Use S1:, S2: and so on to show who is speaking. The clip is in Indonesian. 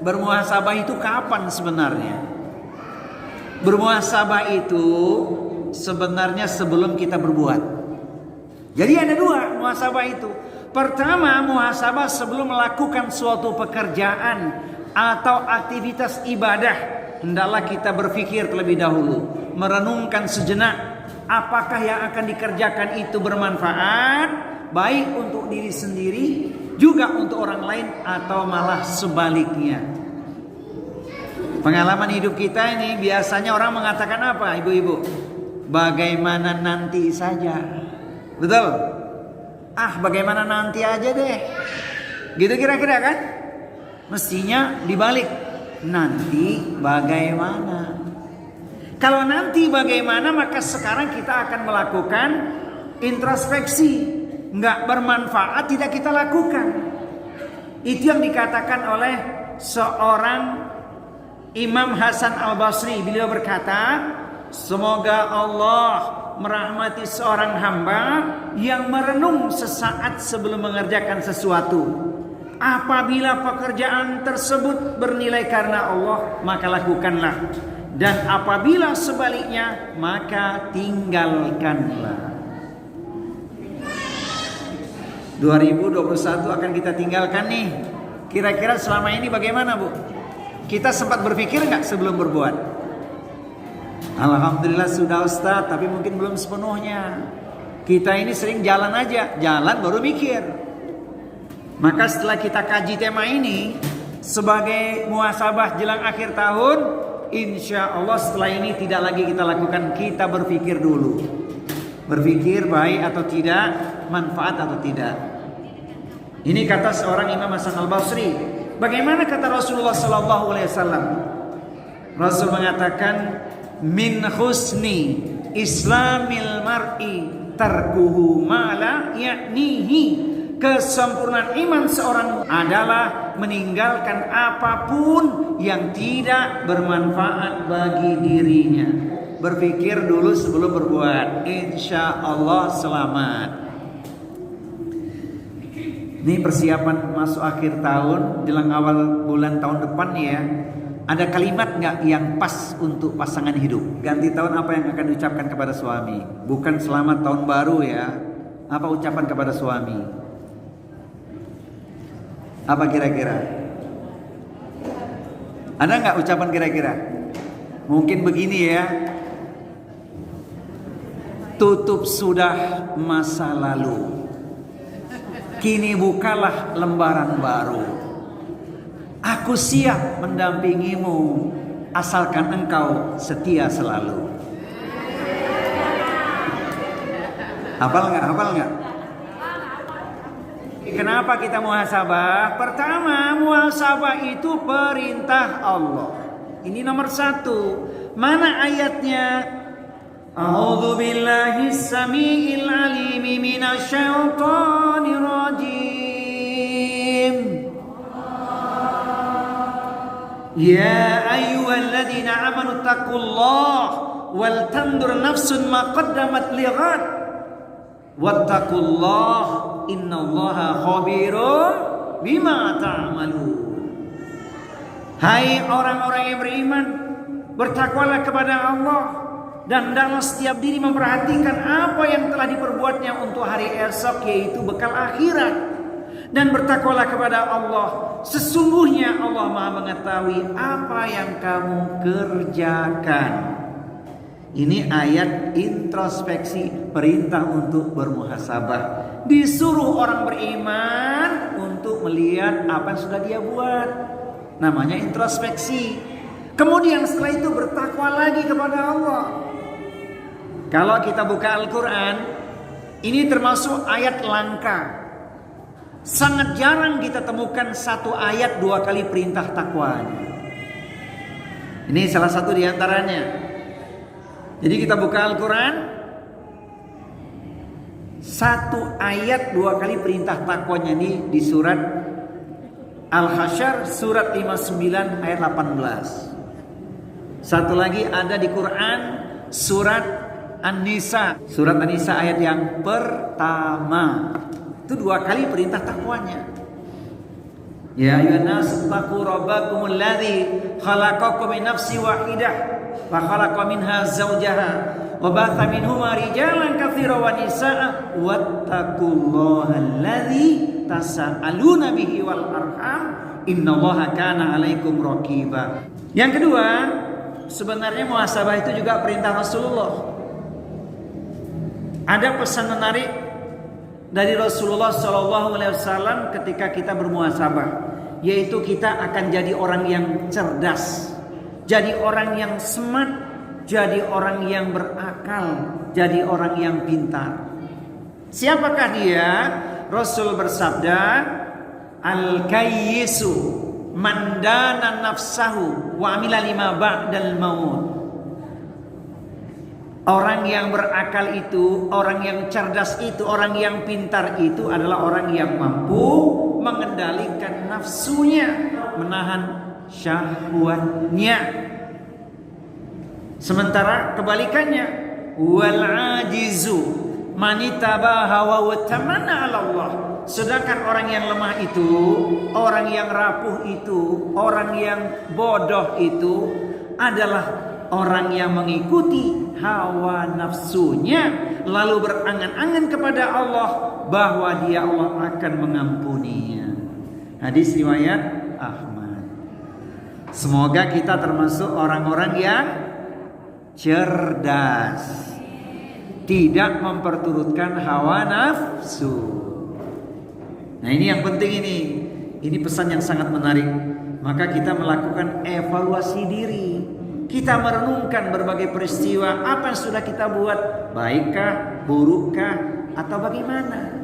S1: bermuhasabah itu kapan sebenarnya? Bermuhasabah itu sebenarnya sebelum kita berbuat. Jadi ada dua muhasabah itu. Pertama, muhasabah sebelum melakukan suatu pekerjaan atau aktivitas ibadah. Hendaklah kita berpikir terlebih dahulu, merenungkan sejenak, apakah yang akan dikerjakan itu bermanfaat, baik untuk diri sendiri, juga untuk orang lain, atau malah sebaliknya. Pengalaman hidup kita ini biasanya orang mengatakan apa, ibu-ibu? Bagaimana nanti saja. Betul? Bagaimana nanti aja deh. Gitu kira-kira kan? Mestinya dibalik. Nanti bagaimana? Kalau nanti bagaimana, maka sekarang kita akan melakukan introspeksi. Nggak bermanfaat tidak kita lakukan. Itu yang dikatakan oleh seorang Imam Hasan Al-Basri. Beliau berkata, semoga Allah merahmati seorang hamba yang merenung sesaat sebelum mengerjakan sesuatu. Apabila pekerjaan tersebut bernilai karena Allah, maka lakukanlah. Dan apabila sebaliknya, maka tinggalkanlah. 2021 akan kita tinggalkan nih. Kira-kira selama ini bagaimana, Bu? Kita sempat berpikir nggak sebelum berbuat? Alhamdulillah sudah Ustaz, tapi mungkin belum sepenuhnya. Kita ini sering jalan aja, jalan baru mikir. Maka setelah kita kaji tema ini sebagai muhasabah jelang akhir tahun, insya Allah setelah ini tidak lagi kita lakukan, kita berpikir dulu. Berpikir baik atau tidak, manfaat atau tidak. Ini kata seorang Imam Hasan Al-Basri. Bagaimana kata Rasulullah SAW? Rasul mengatakan, min husni islamil mar'i tarkuhu ma la ya'nihi. Kesempurnaan iman seorang adalah meninggalkan apapun yang tidak bermanfaat bagi dirinya. Berpikir dulu sebelum berbuat, insya Allah selamat. Ini persiapan masuk akhir tahun, jelang awal bulan tahun depan ya. Ada kalimat nggak yang pas untuk pasangan hidup? Ganti tahun apa yang akan diucapkan kepada suami? Bukan selamat tahun baru ya. Apa ucapan kepada suami? Apa kira-kira? Ada nggak ucapan kira-kira? Mungkin begini ya. Tutup sudah masa lalu, kini bukalah lembaran baru. Aku siap mendampingimu, asalkan engkau setia selalu. Hafal nggak? Hafal nggak? Kenapa kita muhasabah? Pertama, muhasabah itu perintah Allah. Ini nomor satu. Mana ayatnya? A'udzu billahi samiil alim minasyaitonir rajim. Ya ayyuhalladzina amanu taqullaha wal tandur nafsun ma qaddamat lighad. Wattaqullaha innallaha khabirum bima ta'malun. Hai orang-orang yang beriman, bertakwalah kepada Allah dan hendaklah setiap diri memperhatikan apa yang telah diperbuatnya untuk hari esok, yaitu bekal akhirat. Dan bertakwalah kepada Allah, sesungguhnya Allah Maha mengetahui apa yang kamu kerjakan. Ini ayat introspeksi, perintah untuk bermuhasabah. Disuruh orang beriman untuk melihat apa yang sudah dia buat. Namanya introspeksi. Kemudian setelah itu bertakwa lagi kepada Allah. Kalau kita buka Al-Quran, ini termasuk ayat langka. Sangat jarang kita temukan satu ayat dua kali perintah takwa. Ini salah satu di antaranya. Jadi kita buka Al-Quran, satu ayat dua kali perintah takwanya ini di surat Al-Hasyr surat 59 ayat 18. Satu lagi ada di Quran surat An-Nisa, surat An-Nisa ayat yang pertama. Itu dua kali perintah takwanya. Ya ayuhan nas taqu rabbakumul ladzi khalaqakum min nafsin wahidah wa khalaqa minha zawjaha wa batha minhuma rijalan katsiran wa nisaa'a wattaqullaha alladzi tasaaluna bihi wal arham innallaha kana 'alaikum raqiba. Yang kedua, sebenarnya muhasabah itu juga perintah Rasulullah. Ada pesan menarik dari Rasulullah SAW ketika kita bermuhasabah, yaitu kita akan jadi orang yang cerdas, jadi orang yang smart, jadi orang yang berakal, jadi orang yang pintar. Siapakah dia? Rasul bersabda, al-kayyisu man dana nafsahu wa amila lima ba'dal maut. Orang yang berakal itu, orang yang cerdas itu, orang yang pintar itu adalah orang yang mampu mengendalikan nafsunya, menahan syahwatnya. Sementara kebalikannya, wal ajizu manitaba hawa wa tamanna 'ala Allah. Sedangkan orang yang lemah itu, orang yang rapuh itu, orang yang bodoh itu adalah orang yang mengikuti hawa nafsunya lalu berangan-angan kepada Allah bahwa dia Allah akan mengampuninya. Hadis riwayat Ahmad. Semoga kita termasuk orang-orang yang cerdas, tidak memperturutkan hawa nafsu. Nah, ini yang penting ini. Ini pesan yang sangat menarik. Maka kita melakukan evaluasi diri. Kita merenungkan berbagai peristiwa, apa yang sudah kita buat, baikkah, burukkah, atau bagaimana.